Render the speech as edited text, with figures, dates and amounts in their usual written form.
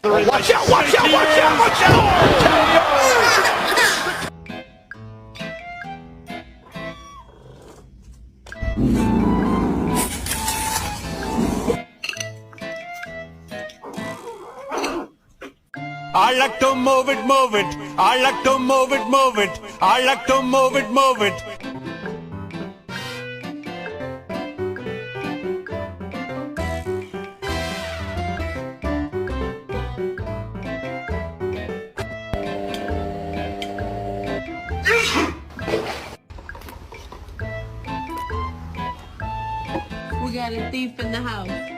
Watch out, watch out, watch out, watch out! I like to move it, move it. I like to move it, move it. I like to move it, move it. We got a thief in the house.